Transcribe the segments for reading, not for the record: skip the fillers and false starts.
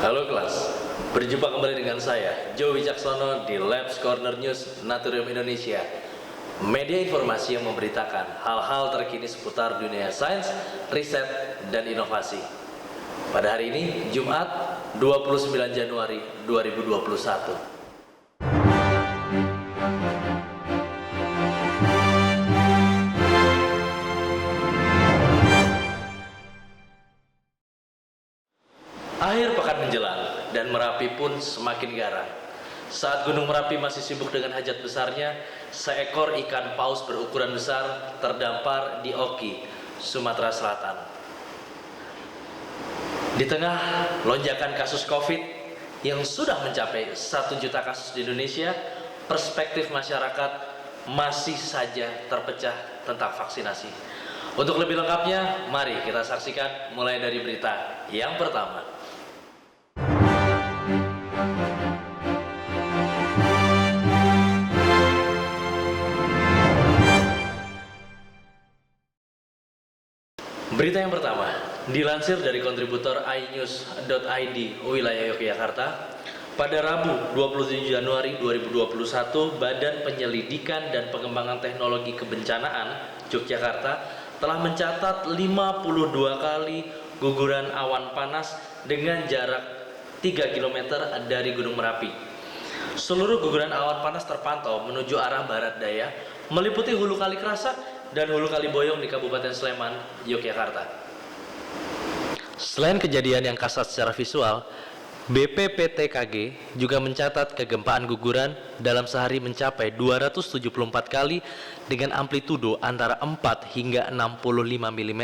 Halo kelas, berjumpa kembali dengan saya, Joe Wicaksono di Labs Corner News Naturium Indonesia. Media informasi yang memberitakan hal-hal terkini seputar dunia sains, riset, dan inovasi. Pada hari ini, Jumat 29 Januari 2021. Akhir pekan menjelang dan Merapi pun semakin garang. Saat Gunung Merapi masih sibuk dengan hajat besarnya, seekor ikan paus berukuran besar terdampar di Oki, Sumatera Selatan. Di tengah lonjakan kasus COVID yang sudah mencapai 1 juta kasus di Indonesia, perspektif masyarakat masih saja terpecah tentang vaksinasi. Untuk lebih lengkapnya, mari kita saksikan mulai dari berita yang pertama. Berita yang pertama, dilansir dari kontributor inews.id wilayah Yogyakarta, pada Rabu 27 Januari 2021, Badan Penyelidikan dan Pengembangan Teknologi Kebencanaan Yogyakarta telah mencatat 52 kali guguran awan panas dengan jarak 3 km dari Gunung Merapi. Seluruh guguran awan panas terpantau menuju arah barat daya, meliputi Hulu Kali Kerasak dan Hulu Kali Boyong di Kabupaten Sleman, Yogyakarta. Selain kejadian yang kasat secara visual, BPPTKG juga mencatat kegempaan guguran dalam sehari mencapai 274 kali dengan amplitudo antara 4 hingga 65 mm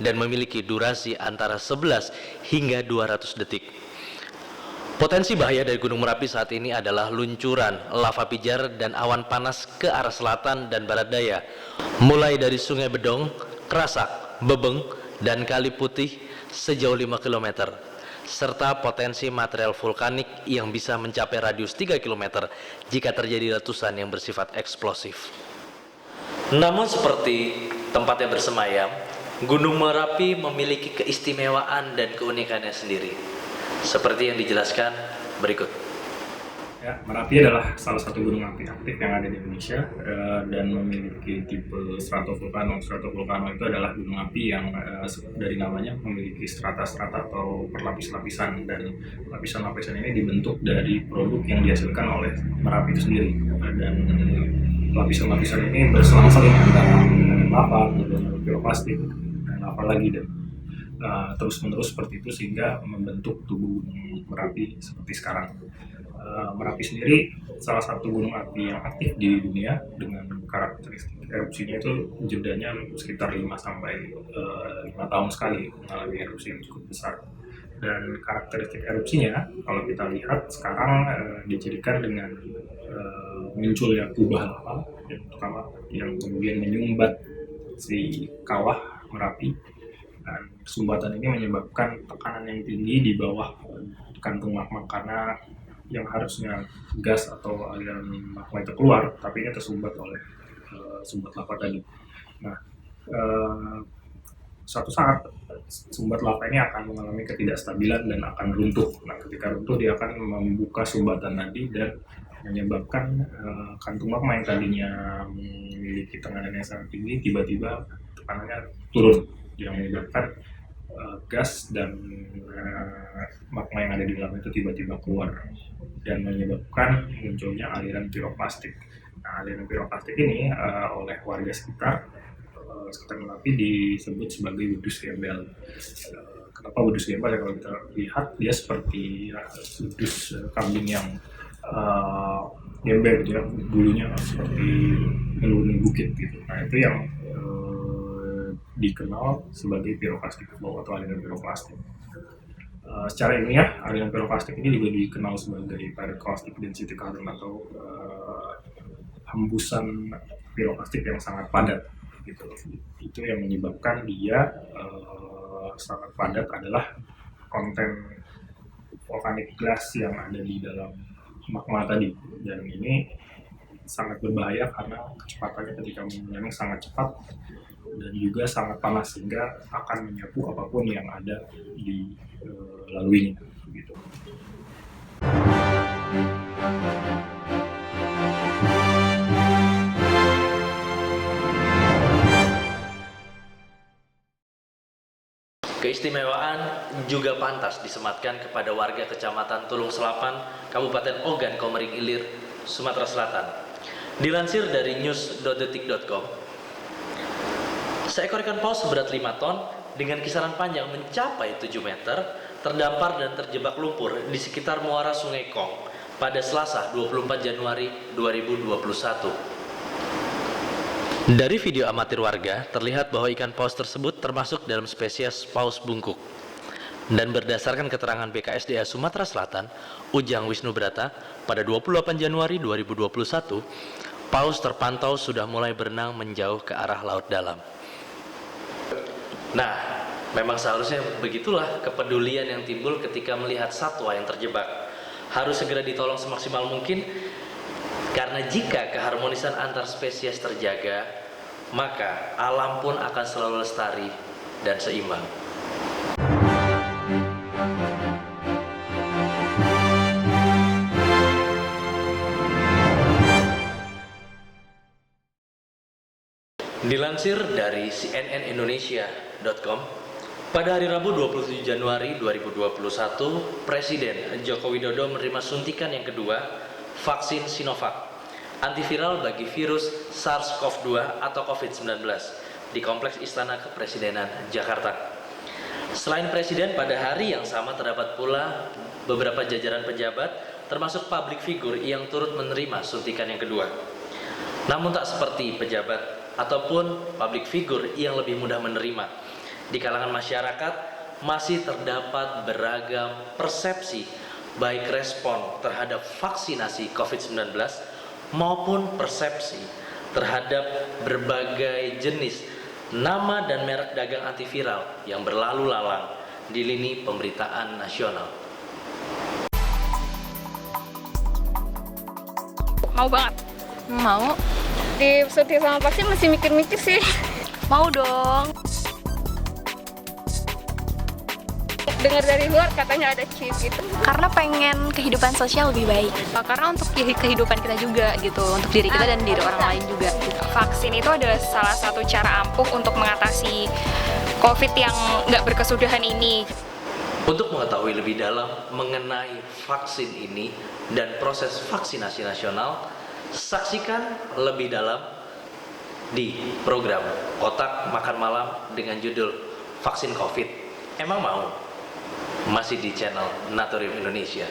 dan memiliki durasi antara 11 hingga 200 detik. Potensi bahaya dari Gunung Merapi saat ini adalah luncuran lava pijar dan awan panas ke arah selatan dan barat daya, mulai dari Sungai Bedong, Kerasak, Bebeng, dan Kali Putih sejauh 5 km, serta potensi material vulkanik yang bisa mencapai radius 3 km jika terjadi letusan yang bersifat eksplosif. Namun seperti tempatnya bersemayam, Gunung Merapi memiliki keistimewaan dan keunikannya sendiri. Seperti yang dijelaskan berikut. Ya, Merapi adalah salah satu gunung api aktif yang ada di Indonesia dan memiliki tipe stratovulcano. Stratovulcano itu adalah gunung api yang dari namanya memiliki strata-strata atau perlapis-lapisan, dan lapisan-lapisan ini dibentuk dari produk yang dihasilkan oleh Merapi itu sendiri. Dan lapisan-lapisan ini berselang-seling antara lava, kemudian piroklastik, dan lava lagi, dan terus-menerus seperti itu sehingga membentuk tubuh gunung Merapi seperti sekarang. Merapi sendiri salah satu gunung api yang aktif di dunia dengan karakteristik erupsinya itu jedanya sekitar 5 sampai 5 tahun sekali mengalami erupsi yang cukup besar. Dan karakteristik erupsinya kalau kita lihat sekarang dijadikan dengan munculnya kubah lava yang kemudian menyumbat si kawah Merapi. Dan sumbatan ini menyebabkan tekanan yang tinggi di bawah kantung magma, karena yang harusnya gas atau aliran magma itu keluar, tapi ini tersumbat oleh sumbat lava tadi. Nah, suatu saat sumbat lava ini akan mengalami ketidakstabilan dan akan runtuh. Nah, ketika runtuh dia akan membuka sumbatan tadi dan menyebabkan kantung magma yang tadinya memiliki tekanan yang sangat tinggi tiba-tiba tekanannya turun, yang menyebabkan gas dan magma yang ada di dalam itu tiba-tiba keluar dan menyebabkan munculnya aliran piroklastik. Nah, aliran piroklastik ini oleh warga sekitar Merapi disebut sebagai wedus gembel. Kenapa wedus gembel? Ya, kalau kita lihat dia seperti wedus kambing yang gembel gitu ya, bulunya seperti meluni bukit gitu. Nah, itu yang dikenal sebagai piroklastik flow atau aliran piroklastik. Secara ilmiah, aliran piroklastik ini juga dikenal sebagai pyroclastic density current atau hembusan piroklastik yang sangat padat. Gitu. Itu yang menyebabkan dia sangat padat adalah konten volcanic gas yang ada di dalam magma tadi, dan ini sangat berbahaya karena kecepatannya ketika memang sangat cepat dan juga sangat panas sehingga akan menyapu apapun yang ada di laluinya. gitu. Keistimewaan juga pantas disematkan kepada warga Kecamatan Tulung Selapan, Kabupaten Ogan Komering Ilir, Sumatera Selatan. Dilansir dari news.detik.com, seekor ikan paus seberat 5 ton dengan kisaran panjang mencapai 7 meter terdampar dan terjebak lumpur di sekitar muara Sungai Kong pada Selasa 24 Januari 2021. Dari video amatir warga, terlihat bahwa ikan paus tersebut termasuk dalam spesies paus bungkuk. Dan berdasarkan keterangan BKSDA Sumatera Selatan, Ujang Wisnubrata, pada 28 Januari 2021, paus terpantau sudah mulai berenang menjauh ke arah laut dalam. Nah, memang seharusnya begitulah kepedulian yang timbul ketika melihat satwa yang terjebak. Harus segera ditolong semaksimal mungkin, karena jika keharmonisan antar spesies terjaga, maka alam pun akan selalu lestari dan seimbang. Dilansir dari cnnindonesia.com, pada hari Rabu 27 Januari 2021, Presiden Joko Widodo menerima suntikan yang kedua vaksin Sinovac, antiviral bagi virus SARS-CoV-2 atau COVID-19 di Kompleks Istana Kepresidenan Jakarta. Selain Presiden, pada hari yang sama terdapat pula beberapa jajaran pejabat, termasuk publik figur yang turut menerima suntikan yang kedua. Namun tak seperti pejabat ataupun publik figur yang lebih mudah menerima. Di kalangan masyarakat masih terdapat beragam persepsi, baik respon terhadap vaksinasi COVID-19 maupun persepsi terhadap berbagai jenis nama dan merek dagang antiviral yang berlalu lalang di lini pemberitaan nasional. Mau banget. Mau, Disuntik sama vaksin masih mikir-mikir sih. mau dong. Dengar dari luar katanya ada chip gitu. Karena pengen kehidupan sosial lebih baik. Karena untuk kehidupan kita juga gitu, untuk diri kita dan diri orang lain juga. Vaksin itu adalah salah satu cara ampuh untuk mengatasi COVID yang nggak berkesudahan ini. Untuk mengetahui lebih dalam mengenai vaksin ini dan proses vaksinasi nasional, saksikan lebih dalam di program Kotak Makan Malam dengan judul Vaksin COVID. Emang mau? Masih di channel Naturium Indonesia.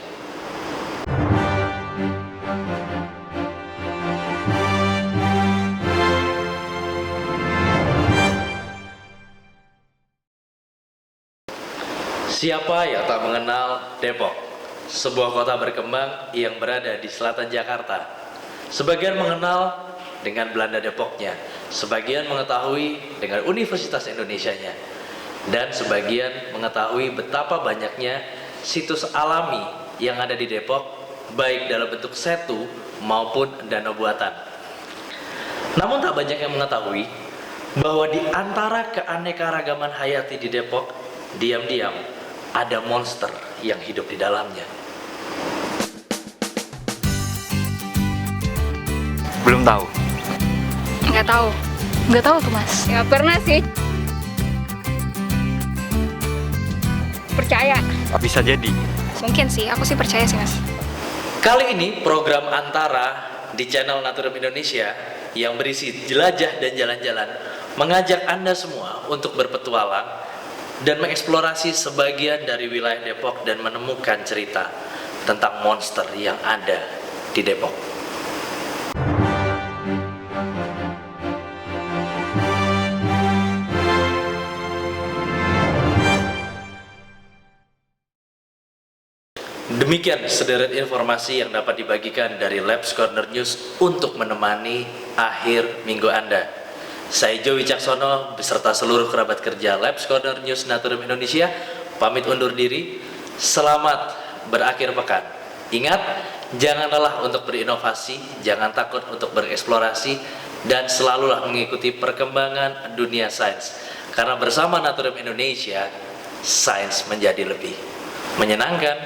Siapa yang tak mengenal Depok, sebuah kota berkembang yang berada di selatan Jakarta. Sebagian mengenal dengan Belanda Depoknya, sebagian mengetahui dengan Universitas Indonesianya, dan sebagian mengetahui betapa banyaknya situs alami yang ada di Depok, baik dalam bentuk setu maupun danau buatan. Namun tak banyak yang mengetahui bahwa di antara keanekaragaman hayati di Depok, diam-diam ada monster yang hidup di dalamnya. Belum tahu. Nggak tahu. Nggak tahu tuh mas. Nggak pernah sih. Percaya. Bisa jadi. Mungkin sih, aku sih percaya sih mas. Kali ini program Antara di channel Naturium Indonesia yang berisi jelajah dan jalan-jalan mengajak Anda semua untuk berpetualang dan mengeksplorasi sebagian dari wilayah Depok dan menemukan cerita tentang monster yang ada di Depok. Demikian sederet informasi yang dapat dibagikan dari Labs Corner News untuk menemani akhir minggu Anda. Saya Joey Caksono beserta seluruh kerabat kerja Labs Corner News Naturium Indonesia pamit undur diri. Selamat berakhir pekan. Ingat, jangan lelah untuk berinovasi, jangan takut untuk bereksplorasi, dan selalulah mengikuti perkembangan dunia sains. Karena bersama Naturium Indonesia, sains menjadi lebih. Menyenangkan.